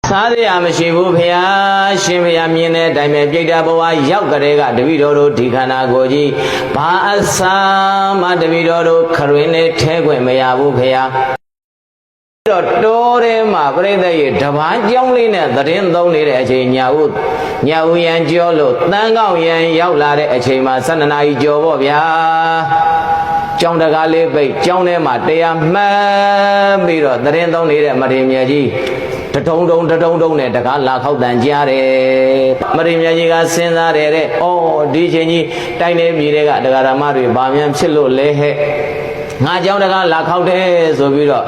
စားရမရှိဘူးဖေဟာရှင်ဖေဟာမြင်တဲ့အတိုင်းပဲပြိတ္တာဘဝရောက်ကြတဲ့ကတပည့်တော်တို့ဒီခန္ဓာကိုယ်ကြီးဘာအစာမှတပည့်တော်တို့ခရင်နဲ့ထဲခွင့်မရဘူးဖေဟာတော့တိုးထဲမှာပြိဿရဲ့တပားကြောင်းလေးနဲ့သတင်းသုံးနေတဲ့အချိန်ညာဥရန်ကြောလို့တန်းကောက်ရန်ရောက်လာတဲ့အချိန်မှာ12နာရီကျော်ပေါ့ဗျာကျောင်းတကားလေးပိတ်ကျောင်းထဲမှာတရားမှတ်ပြီးတော့သတင်းသုံးနေတဲ့မထေရမြတ်ကြီးတထုံတုံနဲ့တကားလာခောက်တန်ကြားတယ်မထေရမြတ်ကြီးကစဉ်းစားတယ်တဲ့ဩဒီချိန်ကြီးတိုင်းနေပြည်တွေကတရားဓမ္မတွေဗာမြန်ဖြစ်လို့လဲဟဲ့ငါကြောင့်တကားလာခောက်တယ်ဆိုပြီးတော့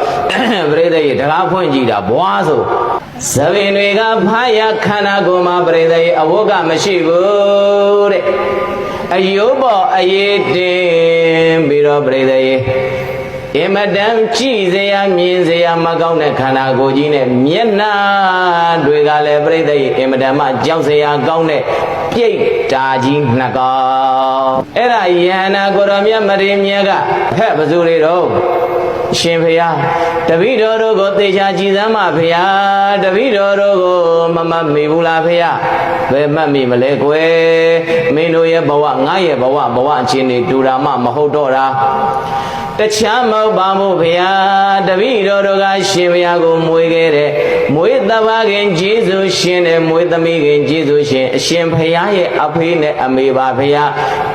ပရိသတ်ရေတကားဖွင့်ကြည့်တာဘွားဆိုသဘင်တွေကဖားရခန္ဓာကိုယ်မှာပရိသတ်ရေအဝတ်ကမရှိဘူးတဲ့အယုဘောအရေးတင်ပြီးတော့ပရိသတ်ရေအမတန်ကြည်စရာမြင်စရာမကောင်းတဲ့ခန္ဓာကိုယ်ကြီးနဲ့မျက်နှာတွေကလည်းပြိတ္တိအမတန်မှကြောက်စရာကောင်းတဲ့ပြိတ္တာကြီးနှစ်ကောင်အဲ့ဒါယန္နာကိုရောမြတ်မထေရမြတ်ကဖက်ဘဇူတွေတော့ရှင်ဖေယတပည့်တော်တို့ကိုသေချာကြည်စမ်းပါဖေယတပည့်တော်တို့ကိုမမတ်မိဘူးလားဖေယဘယ်မှတ်မိမလဲကွယ်မင်းတို့ရဲ့ဘဝငါရဲ့ဘဝအချင်းတွေတူတာမှမဟုတ်တော့တာတခြားမဟုတ်ပါဘူးဖေယတပည့်တော်တို့ကရှင်ဖေယကိုမွေခဲ့တဲ့မွေးတဘာခင်ကျေးဇူးရှင်တဲ့မွေးသမီးခင်ကျေးဇူးရှင်အရှင်ဖေယရဲ့အဖေနဲ့အမေပါဖေယ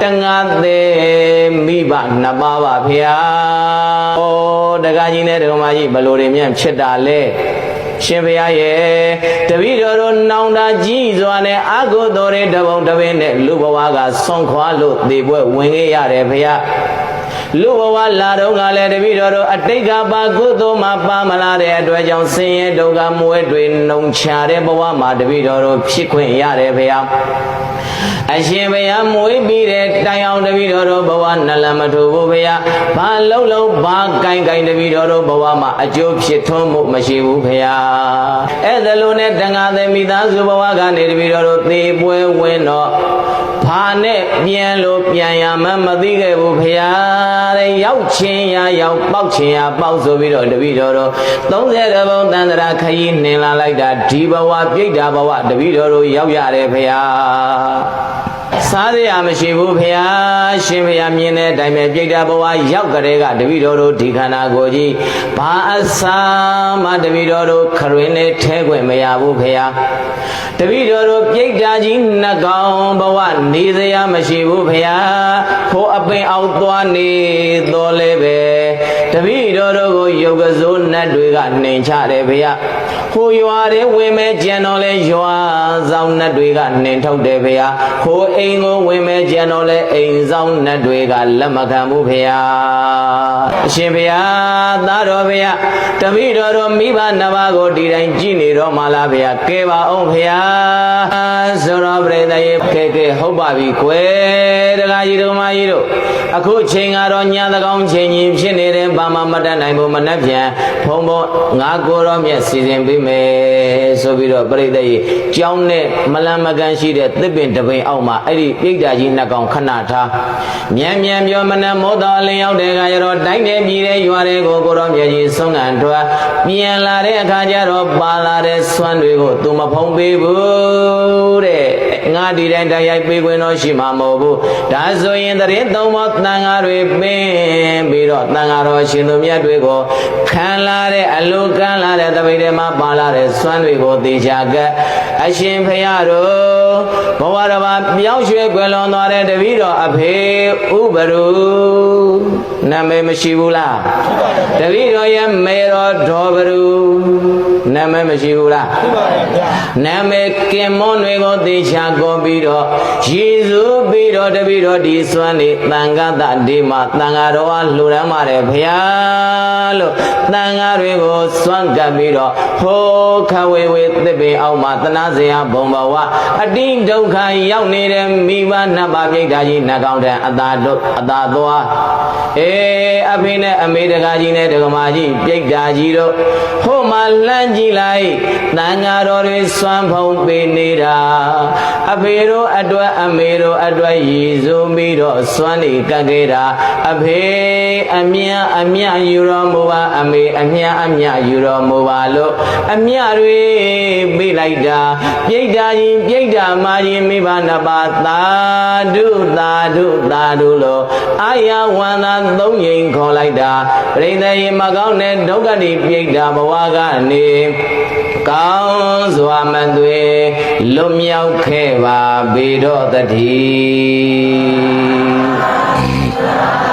တငါသေးမိဘနှစ်ပါးပါဖေယဩတက္ကကြီးနဲ့ဒကမကြီးဘလို့တွေမြန်ဖြစ်တာလဲရှင်ဖေယရဲ့တပည့်တော်တို့နောင်တာကြီးစွာနဲ့အာဟုတော်တဲ့တပုံတပင်းနဲ့လူဘဝကဆုံးခွာလို့သေပွဲဝင်ခဲ့ရတယ်ဖေယလူဘဝလာတော့ကလည်းတပည့်တော်တို့အတိတ်ကပါကုသိုလ်မှာပါမလာတဲ့အတွက်ကြောင့်ဆင်းရဲဒုက္ခမွဲတွေနှုံချတဲ့ဘဝမှာတပည့်တော်တို့ဖြစ်ခွင့်ရတယ်ဖေယအရှင်ဘုရားမွေးပြီးတဲ့တိုင်အောင်တပည့်တော်တို့ဘဝနလမထူဘူးဖေယဘာလုံးဘာကိုင်တပည့်တော်တို့ဘဝမှာအကျိုးဖြစ်ထွန်းမှုမရှိဘူးဖေယအဲ့ဒါလိုနဲ့တန်ဃာသည်မိသားစုဘဝကနေတပည့်တော်တို့သေပွဲဝင်တော့ဘာနဲ့ပြန်လို့ပြန်ရမှမသိခဲ့ဘူးဖေယတဲ့ရောက်ချင်းရရောက်ပေါက်ချင်းရပေါက်ဆိုပြီးတော့တပည့်တော်တို့30ဘုံတန်ត្រာခရီးနှင်လာလိုက်တာဒီဘဝပြိတ္တာဘဝတပည့်တော်တို့ရောက်ရတယ်ဖေယစားရမရှိဘူးဖေဟာရှင်ဖေဟာမြင်တဲ့အတိုင်းပဲပြိတ္တာဘဝရောက်ကြတဲ့ကတပည့်တော်တို့ဒီခန္ဓာကိုယ်ကြီးဘာအစာမှတပည့်တော်တို့ခရင်နဲ့ထဲခွင့်မရဘူးဖေဟာတပည့်တော်တို့ပြိတ္တာကြီးနှစ်ကောင်ဘဝနေစရာမရှိဘူးဖေဟာခိုးအပင်အောက်သွားနေတော်လဲပဲတပည့်တော်တို့ကိုယုတ်ကစိုးနတ်တွေကနှင်ချတယ်ဖေဟာဟိုရွာတဲ့ဝင်မဲ့ကြံတော်လဲရွာဆောင်နတ်တွေကနှင်ထုတ်တယ်ဖေဟာဟိုအိမ်ကိုဝင်မဲ့ကြံတော်လဲအိမ်ဆောင်နတ်တွေကလက်မခံဘူးဖေဟာအရှင်ဖေဟာသားတော်ဖေဟာတပည့်တော်တို့မိဘနှစ်ပါးကိုဒီတိုင်းကြည်နေတော့မှလားဖေဟာကဲပါအောင်ဖေဟာဆိုတော့ပြိတ္တရေကဲဟုတ်ပါပြီကွယ်တကားကြီးတို့မကြီးတို့အခုချိန်ကတော့ညသကောင်ချိန်ကြီးဖြစ်နေတဲ့ဘာမှမတတ်နိုင်ဘူးမနှက်ပြန်ဖုံငါကိုရောမြတ်စီစဉ်ပေးမယ်ဆိုပြီးတော့ပြိတ္တရေကြောင်းနဲ့မလန်မကန်ရှိတဲ့သစ်ပင်တပင်အောက်မှာအဲ့ဒီပြိတ္တာကြီးနှစ်ကောင်ခဏထားမြန်ပြောမနှက်မောတော်လင်းရောက်တဲ့အခါကျတော့တိုင်းနေပြည်တဲ့ရွာတွေကိုကိုရောမြတ်ကြီးဆုံးခံထွက်ပြန်လာတဲ့အခါကျတော့ပါလာတဲ့ဆွမ်းတွေကိုသူမဖုံးပေးဘူးတဲ့ငါဒီတိုင်းတိုက်ရိုက်ပေးခွင့်တော့ရှိမှာမဟုတ်ဘူးဒါဆိုရင်တရင်သုံးပါးတန်ဃာတွေပင်ပြီးတော့တန်ဃာတော်ရှင်သူမြတ်တွေကိုခံလာတဲ့အလုကမ်းလာတဲ့တပိတ်ထဲမှာပါလာတဲ့ဆွမ်းတွေကိုသေချာကအရှင်ဖရာတို့ဘဝတော်မှာပြောင်းရွှေ့ကွယ်လွန်သွားတဲ့တပည့်တော်အဖေဥပရုနာမည်မရှိဘူးလားတပည့်တော်ရဲ့မေတော်ဒေါ်ဘရုနာမည်မရှိဘူးလားနာမည်ကင်မွန်းတွေကိုသေချာကောပြီးတော့ယေရှုပြီးတော့တပည့်တော်ဒီစွမ်းနေသံဃတဒီမှာသံဃာတော်အားလှူဒန်းပါတယ်ဘုရားလို့သံဃာတွေကိုစွမ်းကပ်ပြီးတော့ဟိုခဝေဝေသစ်ပင်အောက်မှာသနာစရာဘုံဘဝအတိဒုက္ခရောက်နေတဲ့မိဘနှစ်ပါးပြိတ္တာကြီးနှကောင်တဲ့အသာသွားအဖေနဲ့အမေတကားကြီးနဲ့ဒကမာကြီးပြိတ္တာကြီးတို့ဟိုမှာလှမ်းကြည့်လိုက်သံဃာတော်တွေစွမ်းဖုံးပေးနေတာအဖေတို့အတွက်အမေတို့အတွက်ရည်စူးပြီးတော့စွမ်းနေကပ်ခဲ့တာအဖေအမြယူတော်မူပါအမေအမြယူတော်မူပါလို့အမြတွေပေး လိုက်တာပြိတ္တာရင်ပြိတ္တာမာရင်မိဘနှစ်ပါးသာဓုသာဓုသာဓုလို့အာယဝန္တာသုံးရင်ခေါ်လိုက်တာပရိသေယမကောင်းတဲ့ဒုက္ခတိပြိတ္တာဘဝကနေကောင်းစွာမသွေလွတ်မြောက်ခဲ့ပါပေတော့တည်း